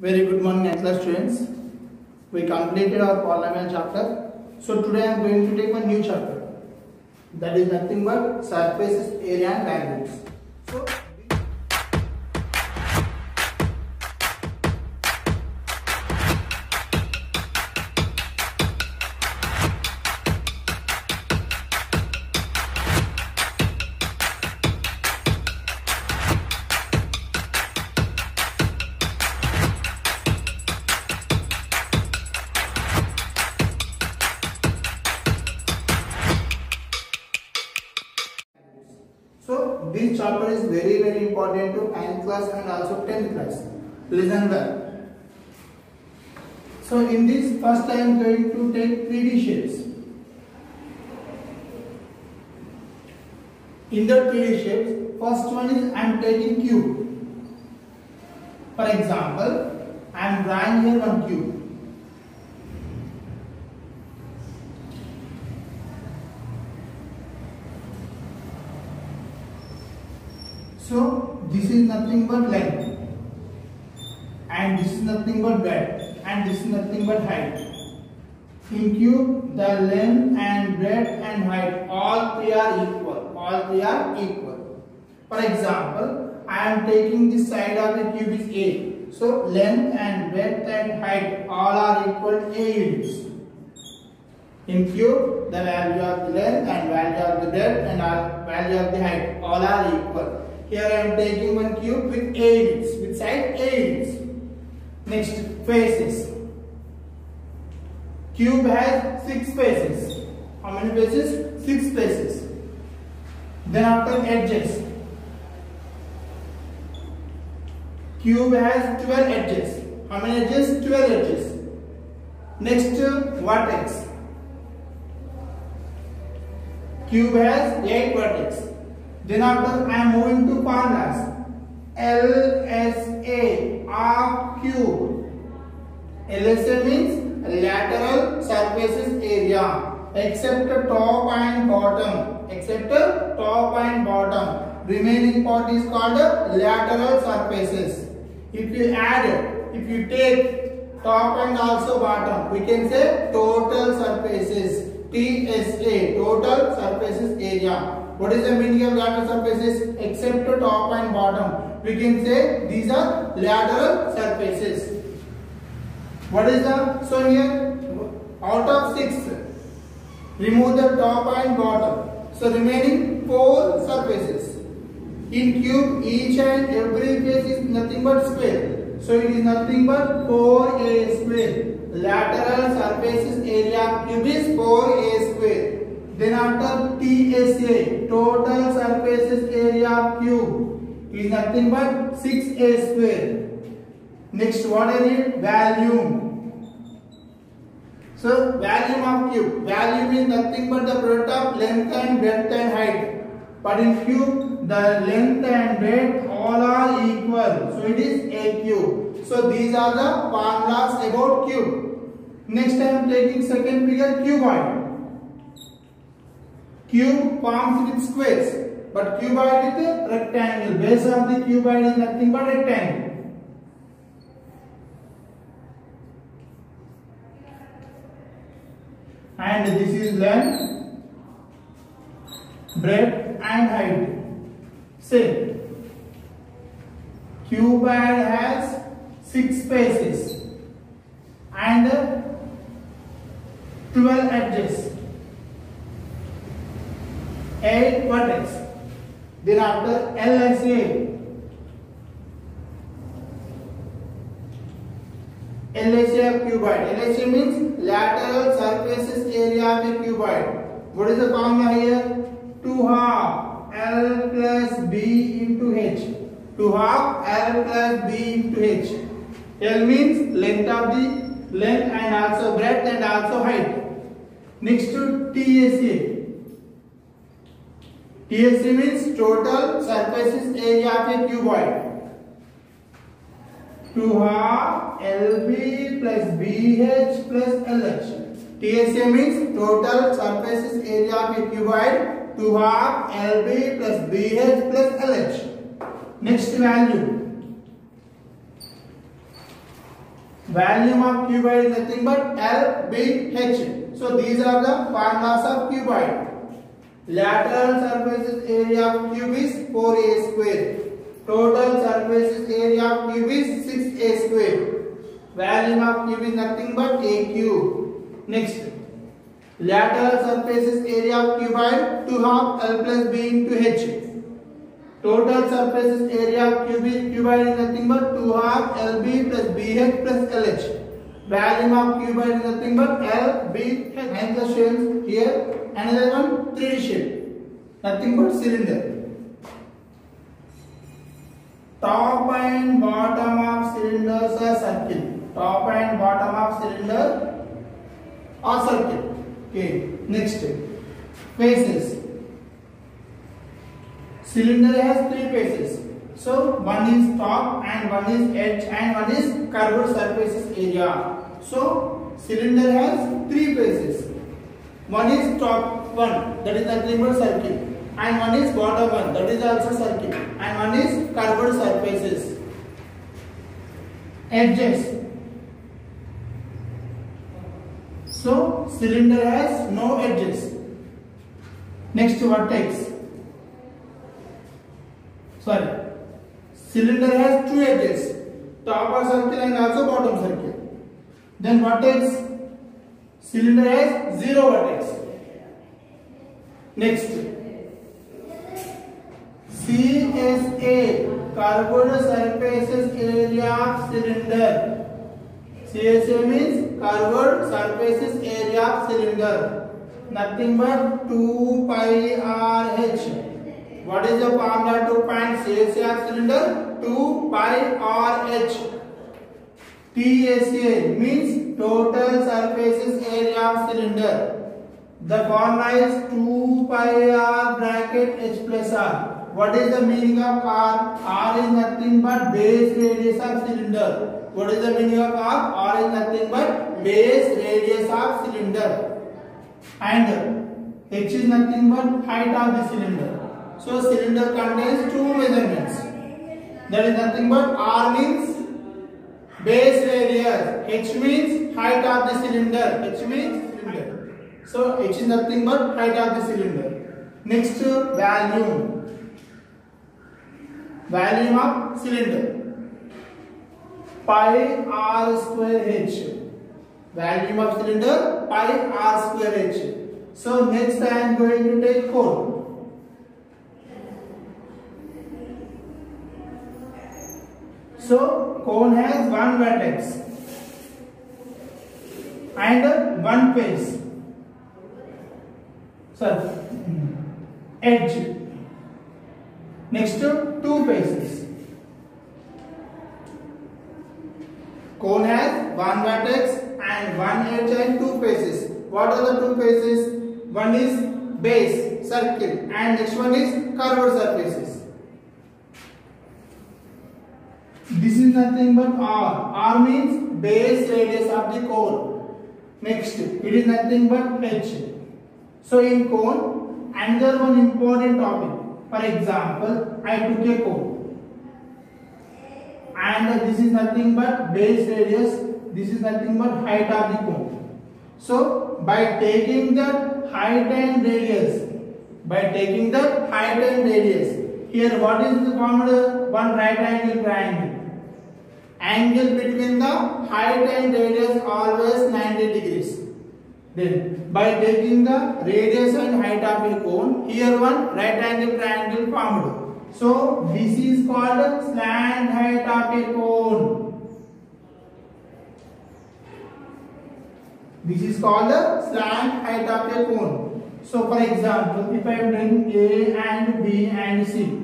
Very good morning, excellent students. We completed our polynomial chapter. So today I am going to take one new chapter. That is nothing but surfaces, area and values. So this chapter is very important to 9th class and also 10th class. Listen well. So in this first I am going to take 3D shapes. In the 3D shapes, first one is I am taking cube. For example, I am drawing here one cube. So this is nothing but length, and this is nothing but breadth, and this is nothing but height. In cube, the length and breadth and height all three are equal. All three are equal. For example, I am taking this side of the cube is A. So length and breadth and height all are equal A units. In cube, the value of the length and value of the breadth and value of the height all are equal. Here I am taking one cube with A units, with side A units. Next, faces. Cube has 6 faces. How many faces? 6 faces. Then after edges. Cube has 12 edges. How many edges? 12 edges. Next, vertex. Cube has 8 vertex. Then after I am moving to formulas. LSA of cube. LSA means lateral surfaces area. Except top and bottom. Except top and bottom. Remaining part is called lateral surfaces. If you take top and also bottom, we can say total surfaces. TSA, total surfaces area. What is the meaning of lateral surfaces? Except top and bottom, we can say these are lateral surfaces. What is the, so here out of 6, remove the top and bottom, so remaining 4 surfaces. In cube, each and every face is nothing but square, so it is nothing but 4a square. Lateral surfaces area of cube is 4a square. Then after TSA, total surfaces area of cube is nothing but 6a square. Next, what I need? Volume. So volume of cube. Volume is nothing but the product of length and breadth and height. But in cube, the length and breadth all are equal. So it is a cube. So these are the formulas about cube. Next I am taking second figure, cuboid. Cube forms with squares, but cuboid with a rectangle. Base of the cuboid is nothing but rectangle. And this is length, breadth and height. Say, cuboid has 6 faces and 12 edges. 8 vertex. Then after LSA. LSA of cuboid. LSA means lateral surfaces area of a cuboid. What is the formula here? 2 half L plus B into H. 2 half L plus B into H. L means length of the length and also breadth and also height. Next to TSA. TSA means total surfaces area of a cuboid. 2 half LB plus BH plus LH. TSA means total surfaces area of a cuboid. 2 half LB plus BH plus LH. Next value. Volume of cuboid is nothing but L, B, H. So these are the formulas of cuboid. Lateral surface area of cube is 4a square. Total surface area of cube is 6a square. Volume of cube is nothing but a cube. Next, lateral surface area of cuboid 2 half L plus B into H. Total surface area of cuboid is nothing but 2 half LB plus BH plus LH. Volume of cuboid is nothing but LBH. And the shapes here. Another one 3D shape. Nothing but cylinder. Top and bottom of cylinders are circle. Top and bottom of cylinder are circle. Okay. Next. Faces. Cylinder has 3 faces. So one is top and one is edge and one is curved surface area. So cylinder has 3 faces. One is top one, that is nothing but circle, and one is bottom one, that is also circle, and one is curved surfaces. Edges. So cylinder has no edges. Next, vertex. Sorry, cylinder has 2 edges, top of circle and also bottom circle. Then vertex, cylinder has 0 vertex. Next, CSA, curved surfaces area of cylinder. CSA means curved surfaces area of cylinder. Nothing but 2 pi RH. What is the formula to find CSA of cylinder? 2 pi RH. TSA means total surfaces area of cylinder. The formula is 2 pi R bracket H plus R. What is the meaning of R? R is nothing but base radius of cylinder. What is the meaning of R? R is nothing but base radius of cylinder. And H is nothing but height of the cylinder. So cylinder contains 2 measurements. That is nothing but R means base radius, H means height of the cylinder. H means cylinder. So H is nothing but height of the cylinder. Next, volume. Volume of cylinder. Pi R square H. Volume of cylinder pi R square H. So next I am going to take cone. So cone has 1 vertex and 1 face. So edge. Next, 2 faces. Cone has 1 vertex and 1 edge and 2 faces. What are the 2 faces? One is base, circle, and next one is curved surfaces. This is nothing but R. R means base radius of the cone. Next, it is nothing but H. So in cone, another one important topic. For example, I took a cone, and this is nothing but base radius. This is nothing but height of the cone. So by taking the height and radius, here what is the formula? One right angle triangle. Angle between the height and radius always 90 degrees. Then by taking the radius and height of a cone, here one right angle triangle formed. So this is called slant height of a cone. This is called the slant height of a cone. So for example, if I am doing A and B and C,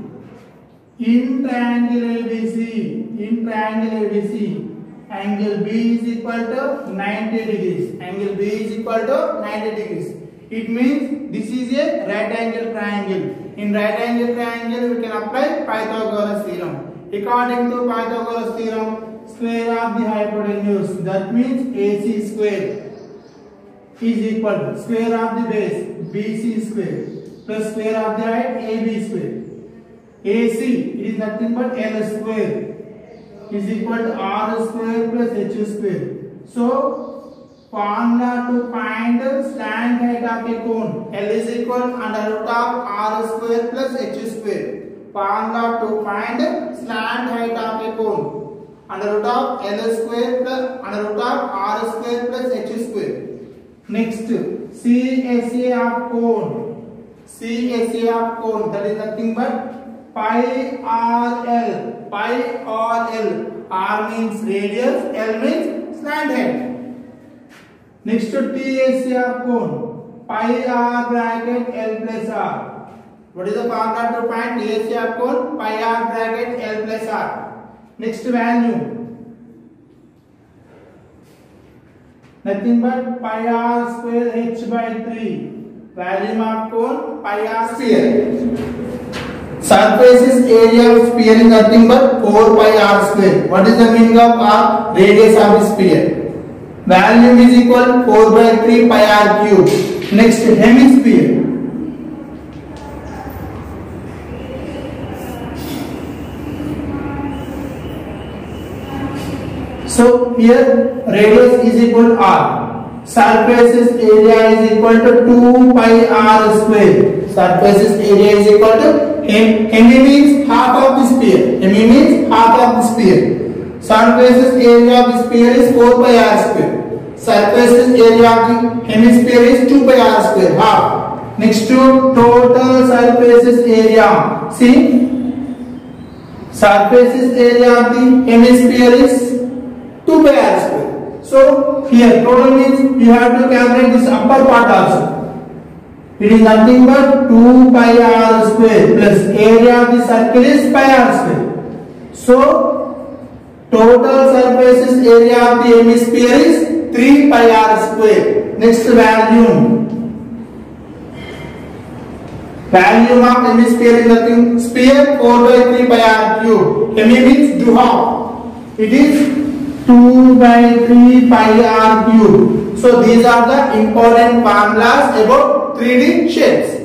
in triangle ABC, angle B is equal to 90 degrees. Angle B is equal to 90 degrees. It means this is a right angle triangle. In right angle triangle, we can apply Pythagoras theorem. According to Pythagoras theorem, square of the hypotenuse, that means AC square, is equal to square of the base BC square plus square of the height AB square. AC is nothing but L square is equal to r square plus h square. So formula to find slant height of a cone, L is equal to under root of r square plus h square. Formula to find slant height of a cone, under root of L square plus under root of r square plus h square. Next, CSA of cone. CSA of cone, that is nothing but pi RL. Pi RL. R means radius, L means slant height. Next to TSA of cone, pi R bracket L plus R. What is the formula to find TSA of cone? Pi R bracket L plus R. Next value, nothing but pi R square h by 3. Value of cone, pi R sphere. Surface area of sphere is nothing but 4 pi R square. What is the meaning of R? Radius of the sphere. Value is equal to 4 by 3 pi R cube. Next, hemisphere. So here radius is equal to R. Surface area is equal to 2 pi R square. Surface area is equal to hemi means half of the sphere. Hemi means half of the sphere. Surface area of the sphere is 4 pi R square. Surface area of the hemisphere is 2 pi R square. Half. Next to total surface area. See, surface area of the hemisphere is 2 pi R square. So here total means you have to calculate this upper part also. It is nothing but 2 pi R square plus area of the circle is pi R square. So total surface area of the hemisphere is 3 pi R square. Next value. Value of hemisphere is nothing. Sphere 4 by 3 pi R cube. Hemi means 2 half. It is 2 by 3 pi R cube. So these are the important formulas about 3D shapes.